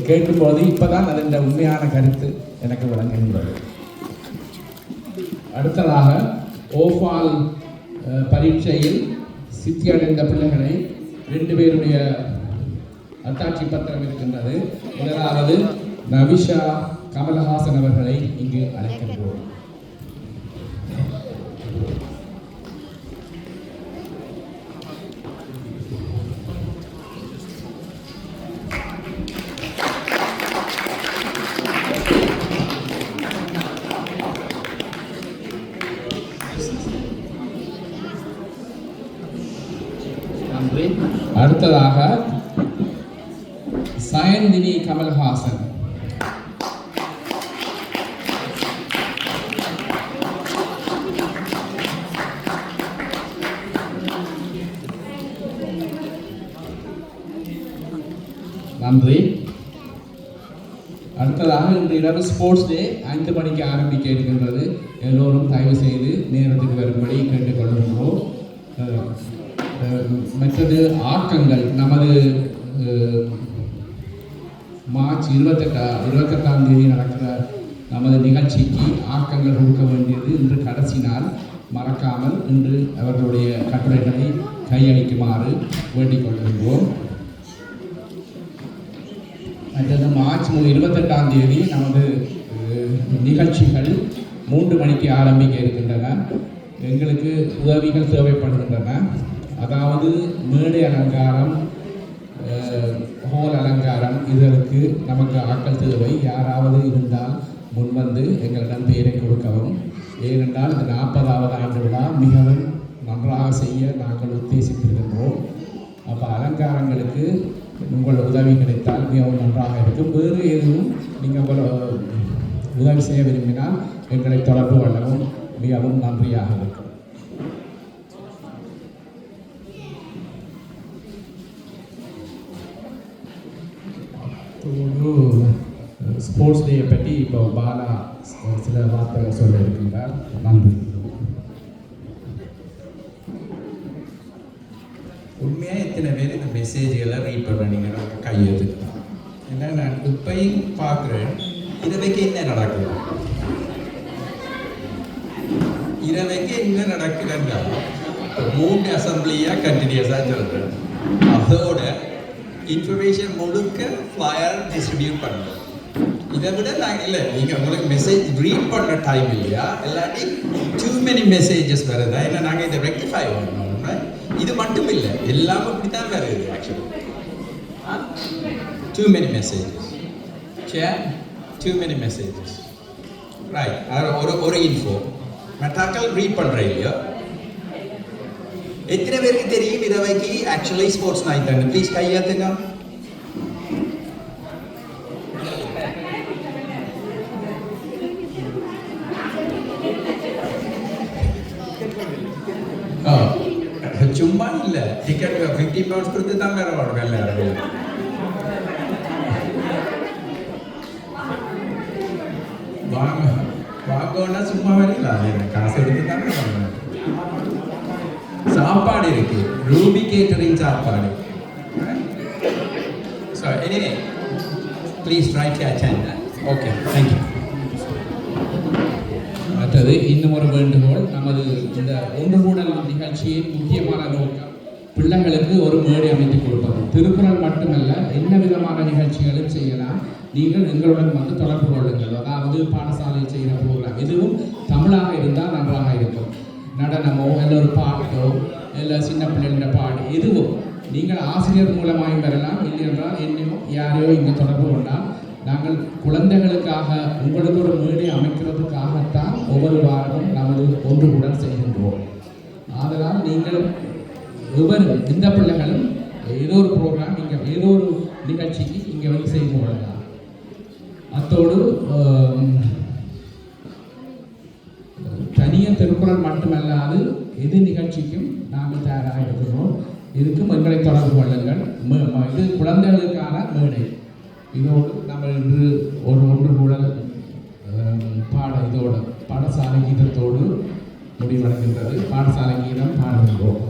கேட்கும்போது இப்போதான் அதன் உண்மையான கருத்து எனக்கு விளங்குகின்றது. அடுத்ததாக ஓஃபால் பரீட்சையில் சித்தி அடைந்த பிள்ளைகளை 2 பேருடைய அத்தாட்சி பத்திரம் இருக்கின்றது. முதலாவது நவிஷா கமலஹாசன் அவர்களை இங்கு அழைக்கின்றோம். அடுத்ததாக சயந்தினி கமல்ஹாசன். நன்றி. அடுத்ததாக இன்று இரவு ஸ்போர்ட்ஸ் டே 5 மணிக்கு ஆரம்பிக்க இருக்கின்றது. எல்லோரும் தயவு செய்து நேரத்துக்கு வரும்படி கேட்டுக்கொள்கின்றோம். மற்றது ஆக்கங்கள் நமது மார்ச் 28ஆம் தேதி நடக்கிற நமது நிகழ்ச்சிக்கு ஆக்கங்கள் கொடுக்க வேண்டியது இன்று கடைசி நாள். மறக்காமல் இன்று அவர்களுடைய கட்டுரைகளை கையளிக்குமாறு வேண்டிக் கொள்கின்றோம். மற்றது மார்ச் 28ஆம் தேதி நமது நிகழ்ச்சிகள் 3 மணிக்கு ஆரம்பிக்க இருக்கின்றன. எங்களுக்கு உதவிகள் தேவைப்படுகின்றன. அதாவது மேடை அலங்காரம், ஹோல் அலங்காரம், இதற்கு நமக்கு ஆட்கள் தேவை. யாராவது இருந்தால் முன்வந்து எங்களிடம் பெயரை கொடுக்கவும். ஏனென்றால் இந்த 40வது ஆண்டு விழா மிகவும் நன்றாக செய்ய நாங்கள் உத்தேசித்திருக்கின்றோம். அப்போ அலங்காரங்களுக்கு உங்கள் உதவி கிடைத்தால் மிகவும் நன்றாக இருக்கும். வேறு எதுவும் நீங்கள் உதவி செய்ய விரும்பினால் எங்களை தொடர்பு கொள்ளவும் மிகவும் நன்றியாக இருக்கும். ஸ்போர்ட்ஸ் டேயை பற்றி இப்போ பாலா சில வார்த்தைகள் சொல்ல இருக்கின்றார். நன்றி. உண்மையாக எத்தனை பேர் இந்த மெசேஜ்களை ரீட் பண்ணுறீங்க கையெழுத்துக்கலாம். ஏன்னா நான் இப்பையும் பார்க்குறேன், இரவைக்கு என்ன நடக்குது, இரவைக்கு என்ன நடக்குதுன்னா 3 அசம்பிளியாக கண்டினியூஸாக சொல்கிறேன். அதோட இன்ஃபர்மேஷன் முழுக்க ஃப்ளையர் டிஸ்ட்ரிபியூட் பண்ணுறோம். இதை விட நாங்கள் இல்லை, நீங்கள் உங்களுக்கு மெசேஜ் ரீட் பண்ணுற டைம் இல்லையா, இல்லாட்டி டூ மெனி மெசேஜஸ் வருதா, இல்லை நாங்கள் இதை ரெக்டிஃபை பண்ணணும். இது மட்டும் இல்லை, எல்லாமே இப்படி தான் வருது. Actually too many messages, too many messages, right. ஒரு இன்ஃபோ மெட்டாக்கள் ரீட் பண்ணுறேன் இல்லையா. எத்தனை பேருக்கு தெரியும் இரவைக்கு ஆக்சுவலி ஸ்போர்ட்ஸ் நைட் தானே? ப்ளீஸ் கையாத்துங்க. சும்மா இல்லை, டிக்கெட் 50 pounds கொடுத்து தான் வேற வாங்க எல்லாரும். வாங்கன்னா சும்மா வரல, காசு எடுத்து தானே வாங்க. சாப்பாடு இருக்கு, ரூபி கேட்டரிங் சாப்பாடு. So anyway, please try to attend that. Okay, thank you. மற்றது இன்னும் ஒரு வேண்டுகோள். நமது இந்த ஒன்று கூடல் நிகழ்ச்சியின் முக்கியமான நோக்கம் பிள்ளைகளுக்கு ஒரு மேடை அமைத்து கொடுப்பது. திருக்குறள் மட்டுமல்ல, என்ன விதமான நிகழ்ச்சிகளும் செய்யலாம். நீங்கள் எங்களுடன் வந்து தொடர்பு கொள்ளுங்கள். அதாவது பாடசாலையில் செய்கிற ப்ரோக்ராம் எதுவும் தமிழாக இருந்தால் நன்றாக இருக்கும். நடனமோ இல்லை ஒரு பாட்டோ இல்லை சின்ன பிள்ளைகள பாடு எதுவும் நீங்கள் ஆசிரியர் மூலமாகவும் பெறலாம். இல்லை என்றால் என்னையோ யாரையோ இங்கே தொடர்பு கொண்டால் நாங்கள் குழந்தைகளுக்காக உங்களுக்கு ஒரு மேடை அமைக்கிறதுக்காகத்தான் ஒவ்வொரு வாரமும் நமது ஒன்று கூட செய்கின்றோம். அதனால் நீங்கள் ஒவ்வொரு இந்த பிள்ளைகளும் ஏதோ ஒரு ப்ரோக்ராம் இங்கே ஏதோ ஒரு நிகழ்ச்சிக்கு இங்கே வந்து செய்து கொள்ளலாம். அத்தோடு தனிய திருக்குறள் மட்டுமல்லாது எது நிகழ்ச்சிக்கும் நாங்கள் தயாராக இருக்கிறோம். இதுக்கும் எங்களை தொடர்பு கொள்ளுங்கள். இது குழந்தைகளுக்கான மேடை. இதோடு நம்ம இன்று ஒன்று கூட பாடசாலை கீதத்தோடு முடிவடைகின்றது. பாடசாலை கீதம் பாடுகின்றோம்.